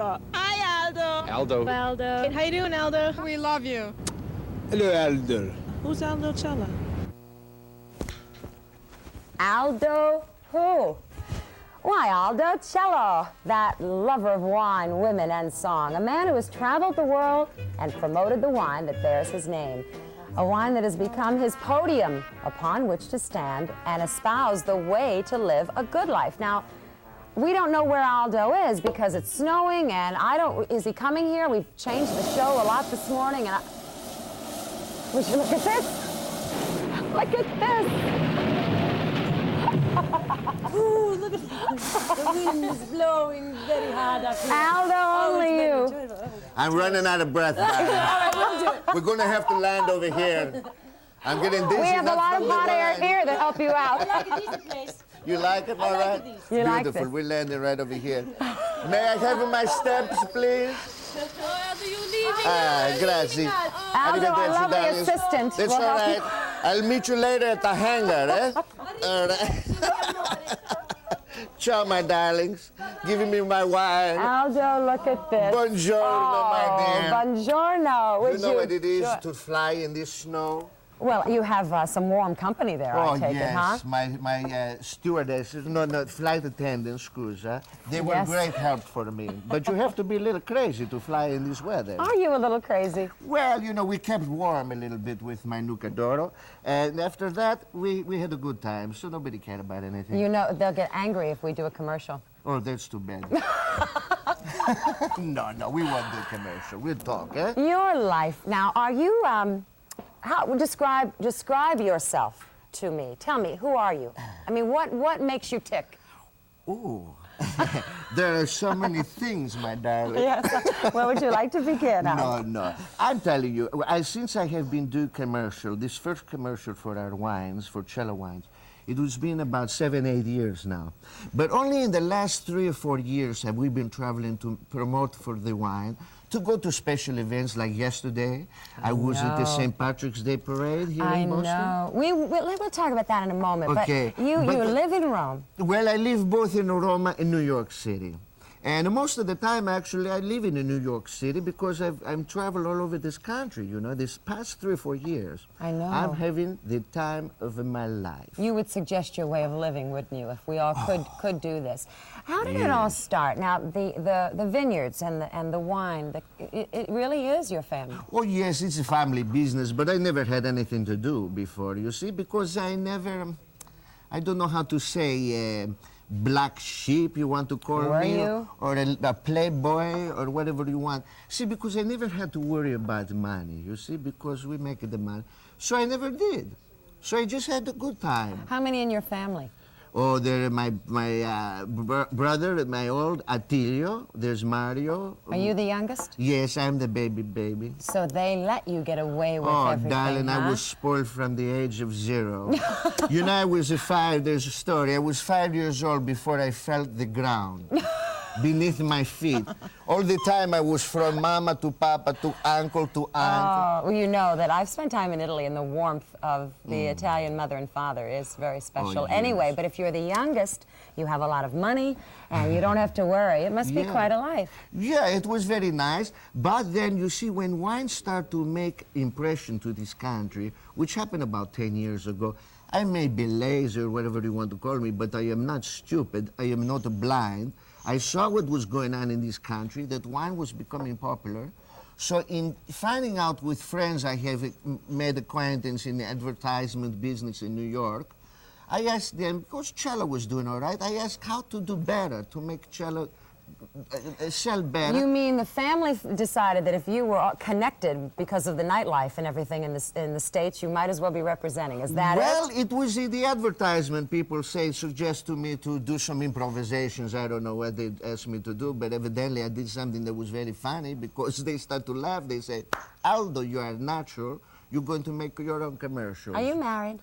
Aldo. Hi, Aldo. Aldo. Aldo. How you doing, Aldo? We love you. Hello, Aldo. Who's Aldo Cella? Aldo who? Why, Aldo Cella, that lover of wine, women, and song. A man who has traveled the world and promoted the wine that bears his name. A wine that has become his podium upon which to stand and espouse the way to live a good life. Now, we don't know where Aldo is because it's snowing and is he coming here? We've changed the show a lot this morning and would you look at this? Look at this. Ooh, look at the wind is blowing very hard up here. Aldo, only you. I'm running out of breath, darling. All right, we'll do it. We're going to have to land over here. I'm getting dizzy. We have a lot of hot air here to help you out. I like a decent place. You like it, all like right? it, You like Beautiful. this. We're landing right over here. May I have my steps, please? Oh, Aldo, you're leaving us. Grazie. Aldo, our Arrivederci, lovely darlings. assistant. That's will all help you. right. I'll meet you later at the hangar, eh? All right. Ciao, my darlings. Giving me my wine. Aldo, look at this. Buongiorno, my dear. Buongiorno. You Would know what it is Sure. to fly in this snow? Well, you have some warm company there, I take yes. it, huh? My stewardesses, no, flight attendants, scusa, they were Yes. great help for me. But you have to be a little crazy to fly in this weather. Are you a little crazy? Well, you know, we kept warm a little bit with my Nucadoro, and after that, we had a good time, so nobody cared about anything. You know, they'll get angry if we do a commercial. Oh, that's too bad. No, we won't do commercial. We'll talk, eh? Your life. Now, are you, describe yourself to me. Tell me, who are you? I mean, what makes you tick? Ooh, there are so many things, my darling. Yes. Where would you like to begin? No. I'm telling you, since I have been doing commercial, this first commercial for our wines, for Cella wines, it has been about 7-8 years now. But only in the last 3 or 4 years have we been traveling to promote for the wine, to go to special events like yesterday. I was at the St. Patrick's Day Parade here in Boston. I know. We'll talk about that in a moment. Okay, But you but live in Rome. Well, I live both in Rome and New York City. And most of the time, actually, I live in New York City because I'm traveled all over this country, you know. This past 3 or 4 years, I know. I'm having the time of my life. You would suggest your way of living, wouldn't you, if we all could do this? How did it all start? Now, the vineyards and the wine, it really is your family. Oh, yes, it's a family business, but I never had anything to do before, you see, because I don't know how to say, black sheep, you want to call me, you? or a playboy, or whatever you want. See, because I never had to worry about money, you see, because we make the money. So I never did. So I just had a good time. How many in your family? Oh, there my brother, my old Attilio, there's Mario. Are you the youngest? Yes, I'm the baby. So they let you get away with Oh, everything, darling, huh? I was spoiled from the age of 0. You know, there's a story. I was 5 years old before I felt the ground beneath my feet. All the time I was from mama to papa to uncle to aunt. Oh, well, you know that I've spent time in Italy, and the warmth of the Italian mother and father is very special. yes. Anyway, but if you're the youngest, you have a lot of money, and you don't have to worry. It must be quite a life. Yeah, it was very nice. But then, you see, when wine started to make impression to this country, which happened about 10 years ago, I may be lazy or whatever you want to call me, but I am not stupid. I am not blind. I saw what was going on in this country, that wine was becoming popular. So in finding out with friends I have made acquaintance in the advertisement business in New York, I asked them, because Cella was doing all right, I asked how to do better, to make Cella sell better. You mean the family decided that if you were connected because of the nightlife and everything in the States, you might as well be representing. Is that Well, it was in the advertisement. People suggest to me to do some improvisations. I don't know what they asked me to do, but evidently I did something that was very funny because they start to laugh. They say, Aldo, you are natural. You're going to make your own commercial. Are you married?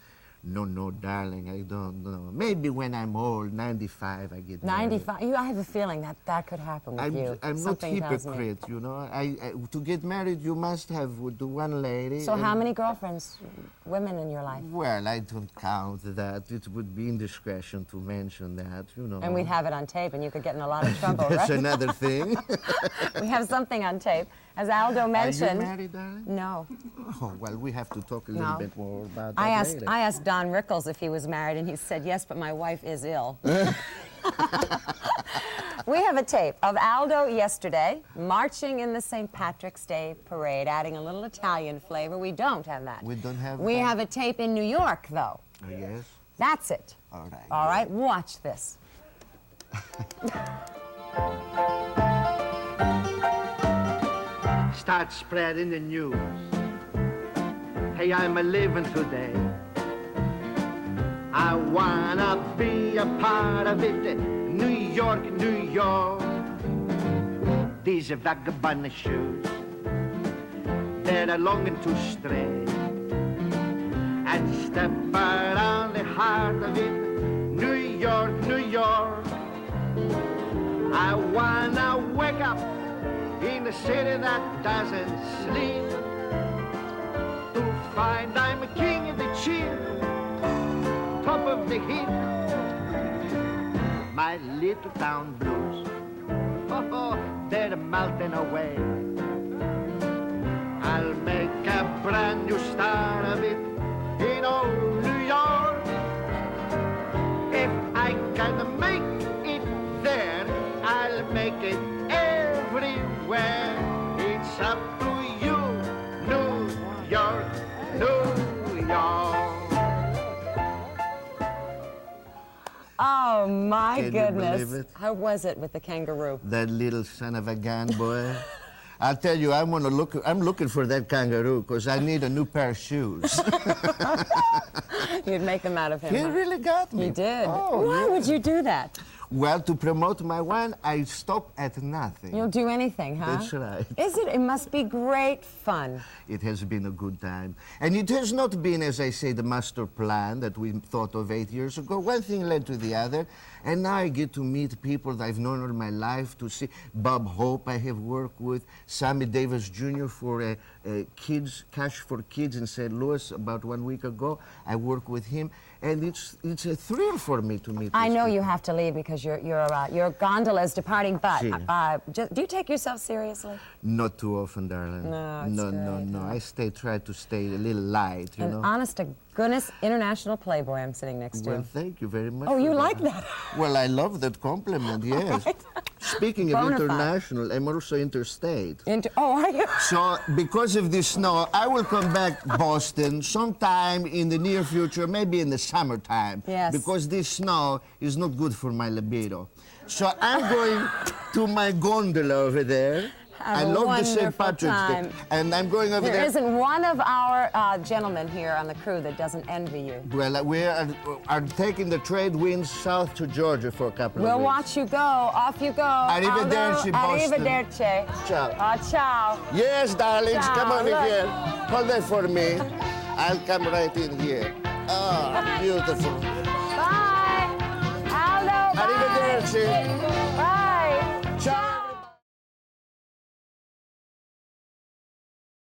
No, darling, I don't know. Maybe when I'm old, 95, I get married. 95. I have a feeling that could happen with you. I'm not Something tells me. hypocrite, you know. To get married, you must have with the one lady. So how many girlfriends, women in your life? Well, I don't count that. It would be indiscretion to mention that, you know. And we'd have it on tape, and you could get in a lot of trouble, That's right? another thing. We have something on tape. As Aldo mentioned... Are you married, darling? No. Oh, well, we have to talk a little bit more about that I later. asked Don Rickles if he was married, and he said, yes, but my wife is ill. We have a tape of Aldo yesterday marching in the St. Patrick's Day parade, adding a little Italian flavor. We don't have that. We don't have We that? have a tape in New York, though. Oh, yes? That's it. All right. All right, watch this. Start spreading the news. Hey, I'm a living today. I wanna be a part of it. New York, New York. These vagabond shoes, they're longing to stray and step around the heart of it. New York, New York. I wanna wake up in a city that doesn't sleep, to find I'm a king of the chill, top of the heap. My little town blues, oh, they're melting away. I'll make a brand new start of it in old New York. If I can make it there, I'll make it everywhere. It's up to you, New York, New York. Oh, my Can you goodness. believe it? How was it with the kangaroo? That little son of a gun, boy. I'll tell you, I'm looking for that kangaroo because I need a new pair of shoes. You'd make them out of him. He huh? really got me. You did. Oh, Why yeah. would you do that? Well, to promote my wine, I stop at nothing. You'll do anything, huh? That's right. Is it? It must be great fun. It has been a good time. And it has not been, as I say, the master plan that we thought of 8 years ago. One thing led to the other. And now I get to meet people that I've known all my life, to see Bob Hope I have worked with, Sammy Davis Jr. for Kids, Cash for Kids in St. Louis about 1 week ago. I work with him. And it's a thrill for me to meet I these know people. you have to leave because your gondola is departing, but Si. do you take yourself seriously? Not too often, darling. No, it's no, great, no. huh? I try to stay a little light, you An know. honest to goodness international playboy I'm sitting next to. Well, thank you very much. Oh, for you that. like that? Well, I love that compliment, yes. Speaking of Bonafide. international, I'm also interstate. Oh, are you? So, because of this snow, I will come back Boston sometime in the near future, maybe in the summertime. Yes. Because this snow is not good for my libido. So I'm going to my gondola over there. Have I a love the St. wonderful Patrick's time. Day. And I'm going over There there. isn't one of our gentlemen here on the crew that doesn't envy you. Well, we are taking the trade winds south to Georgia for a couple We'll of weeks. watch you go. Off you go. Arrivederci, Aldo. Boston. Arrivederci. Ciao. Ciao. Yes, darlings, Ciao, come on look. here. Hold that for me. I'll come right in here. Oh, beautiful.